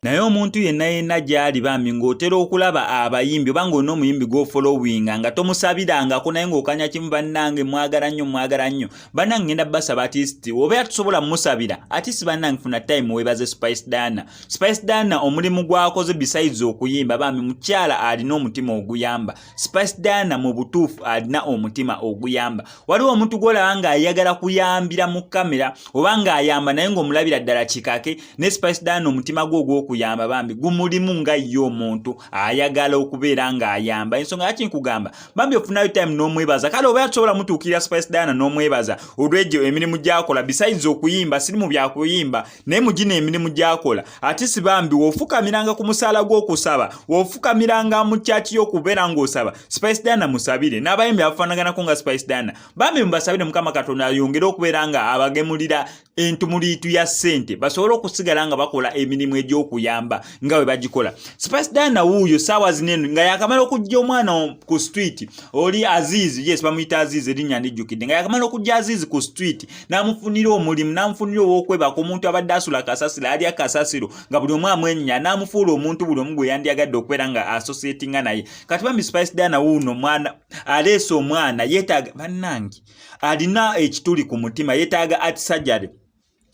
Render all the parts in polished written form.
naye omuntu yenna gyali bambi ng'otera okulaba abayimbi oba ng'olina omuyimbi g'ofollowinga nga tomusabirangako naye ng'okanya kimu bannange mwagala nnyo bannange ngenda basaba artist oba yatusobola musabira artist bannange funa time webaze Spice Dana omulimu gwakoze besides okuyimba bambi mukyala alina omutima oguyamba Spice Dana mu butuufu alina omutima oguyamba waliwo omuntu gw'olaba ng'ayagala kuyambira mu kamera oba ng'ayamba naye ng'omulabira ddala kikake ne Spice Dana omutima gwe kuyamba bambi gumulimu nga yo omuntu ayagala okubeera nga ayamba ensonga yaki nkugamba bambi ofunayo time n'omwebaza kale oba yatusobola mutuukirira Spice Dana n'omwebaza olw'egyo emirimu gy'akola besides okuyimba siri mu byakuyimba naye mugina emirimu gy'akola ate si bambi w'ofukamiranga ku musaala gw'okusaba w'ofukamiranga mu kyaki y'okubeera ng'osaba Spice Dana musabire n'abayimbi abafaanaganako nga Spice Dana bambi mubasabire Mukama Katonda ayongere okubeera nga abagemulira entumuliitu ya ssente basobole okusigala nga bakola emirimu egy'okuyamba nga bwe bagikola Spice Dana wuuyo saawa zinene nga yakamala okujja omwana ku street oli Azizi yes bamuyita Azizi erinnya ndijjukidde nga yakamala okujja Azizi ku street n'amufunira omulimu n'amufunira ow'okwebaka omuntu abadde asula akasasiro alya akasasiro nga buli omu amwenya n'amufuula omuntu buli omu gwe yandyagadde okubeera nga associatinga naye kati bambi Spice Dana wuuno mwana aleese omwana yeetaaga bannange alina ekituli ku mutima yeetaaga art surgery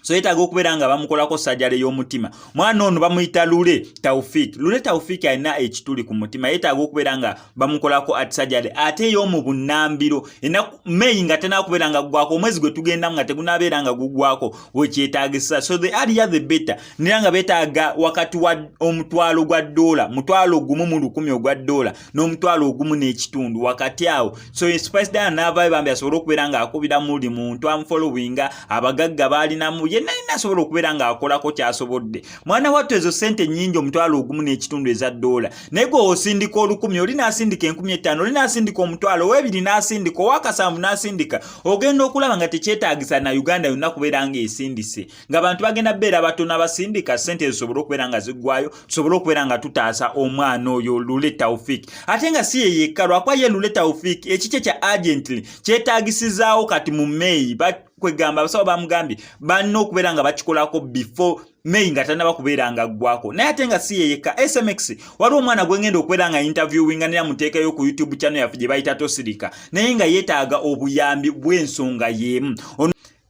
so yetaaga okubeera nga bamukolako sajjale y'omutima mwana ono bamuyita Lule Taufik alina ekituli ku mutima yetaaga okubeera nga bamukolako ati sajjale ate y'omu bunnambiro May nga tenaakubeera nga gugwako omwezi gwe tugendamu nga tegunaabeera nga gugwako wekyetaagisa so the earlier the better nera nga beetaaga wakati wa omutwalo gwa $1 1,100 ogwa $1 n'N1,500 wakati awo so Spice Dana n'avaayo bambi asobole okubeera nga akubira muli muntu amufollowinga abagagga baalinamu yenna asobola okubeera ng'akolako kyasobodde mwana wattu ezo ssente nnyingi $1,500 eza $1 naye gwe osindika 1,000 oli n'asindika 5,000 oli n'asindika 1,000 ow'ebiri n'asindika ow'akasanvu n'asindika ogenda okulaba nga tekyetaagisa na Uganda yonna kubeera ng'esindise ng'abantu bagenda beera batono abasindika ssente zisobole okubeera nga ziggwayo tusobole okubeera nga tutaasa omwana oyo Lule Taufik ate nga si ye yekka lwakuba ye Lule Taufik ekikye kya urgently kyetaagisizaawo kati mu May kwegamba abasawo bamugambye balina okubeera nga bakikolako before May nga tanaba kubeera nga ggwako naye ate nga si ye yekka SMX waliwo omwana gwe ngenda okubeera nga interviewinga nera muteekayo ku YouTube channel yaffe gye bayita Tosirika naye nga yeetaaga obuyambi bw'ensonga y'emu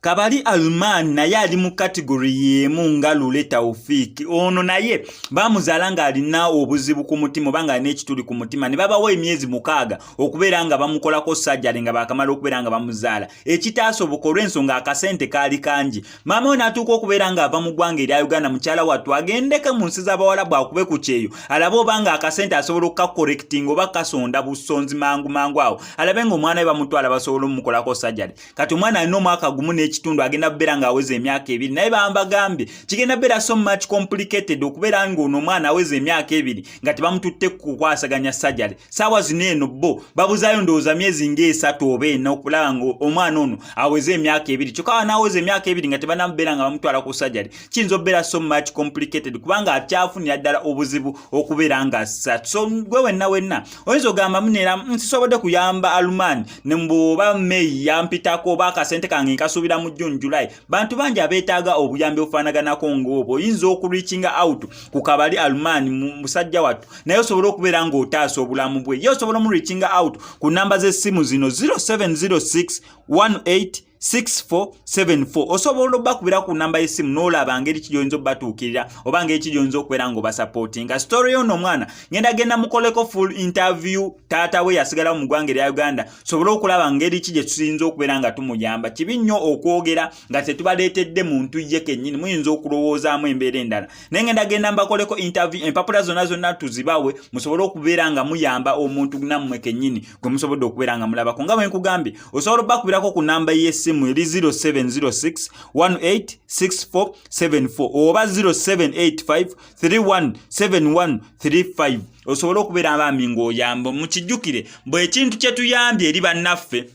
Kabali Alman naye ali mu category y'emu nga Lule Taufik ono naye bamuzaala nga alina obuzibu ku mutima oba nga alina ekituli ku mutima ne babawo emyezi 6 okubeera nga bamukolako sajjale nga bakamala okubeera nga bamuzaala ekitaasoboka olw'ensonga akasente kaali kangi maama we n'atuuka okubeera nga ava mu ggwanga erya Uganda mukyala wattu agendeke mu nsi z'abawalabu akube ku kyeyo alabe oba nga akasente asobola okukakorectinga oba kasonda busonzi mangu awo alabe ng'omwana we bamutwala basobola omukolako sajjale kati omwana alina omwaka gumu ekitundu agenda kubeera nga aweza emyaka 2 naye bambagambye kigenda kubeera so much complicated okubeera ng'ono omwana aweza emyaka 2 nga tebamututte kukwasaganya sajjale saawa zino eno bo babuzaayo ndowooza myezi nga3 oba 4 okulaba ng'omwana ono aweza emyaka 2 kyokka wanaaweza emyaka 2 nga tebanamubeera nga bamutwala ku sajjale kiyinza okubeera so much complicated kubanga akyafunira ddala obuzibu okubeera nga ssatu so gwe wenna oyinza ogamba munera nsisobodde kuyamba Alumani ne mbwoba May yampitako oba akasente kange nkasuubira mu June July bantu bangi abeetaaga obuyambi obufaanaganako ng'obwo oyinza okureachinga out ku Kabali Alumani musajja wattu naye osobola okubeera ng'otaasa obulamu bwe ye osobola omureachinga out ku namba z'essimu zino 0706 186474 osobola obbakubira ku namba y'essimu n'olaba ngeri kijoyinza obbatuukirira oba ngeri kijoyinza okubeera ng'obasupportinga story y'ono omwana genda mukoleko full interview taata we yasigalawo mu ggwanga erya Uganda sobola okulaba ngeri ki gye tusinza okubeera nga tumuyamba kibi nnyo okwogera nga tetubaleetedde muntu ye kennyini muyinza okulowoozaamu embeera endala naye genda mbakoleko interview empapula zonna tuzibawe musobole okubeera nga muyamba omuntu nammwe kennyini gwe musobodde okubeera nga mulabako nga bwe nkugambye osobola obbakubirako ku namba y'essimu eri 0706 186474 oba 0785 317135 osobola okubeera abambi ng'oyamba mukijjukire bwe ekintu kye tuyambye eri bannaffe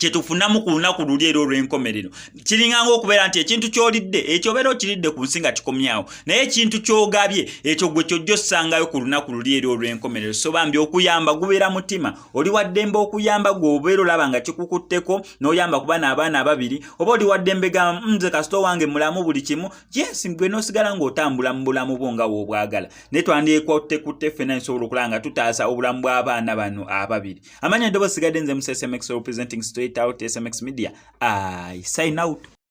kyetufunamu ku lunaku luli era olw'enkomerero kiringanga okubeera nti ekintu ky'olidde ekyo obeera okiridde ku nsi nga kikomyawo naye ekintu ky'ogabye ekyo gwe kyojja ossangayo ku lunaku luli era olw'enkomerero. So Bambi okuyamba gubeera mutima oli waddembe okuyamba gwe obeera olaba nga kikukutteko n'oyamba ku bana abaana ababiri oba oli waddembe ga nze kasito wange mulamu buli kimu yes gwe n'osigala ng'otambula mu bulamu bwo nga woobwagala naye twandyekutte ffenna nsobola okulaba nga tutaasa obulamu bw'abaana bano ababiri. Amanya ddoboozi sigadde nze mu SMX representing straight out SMX Media. I sign out.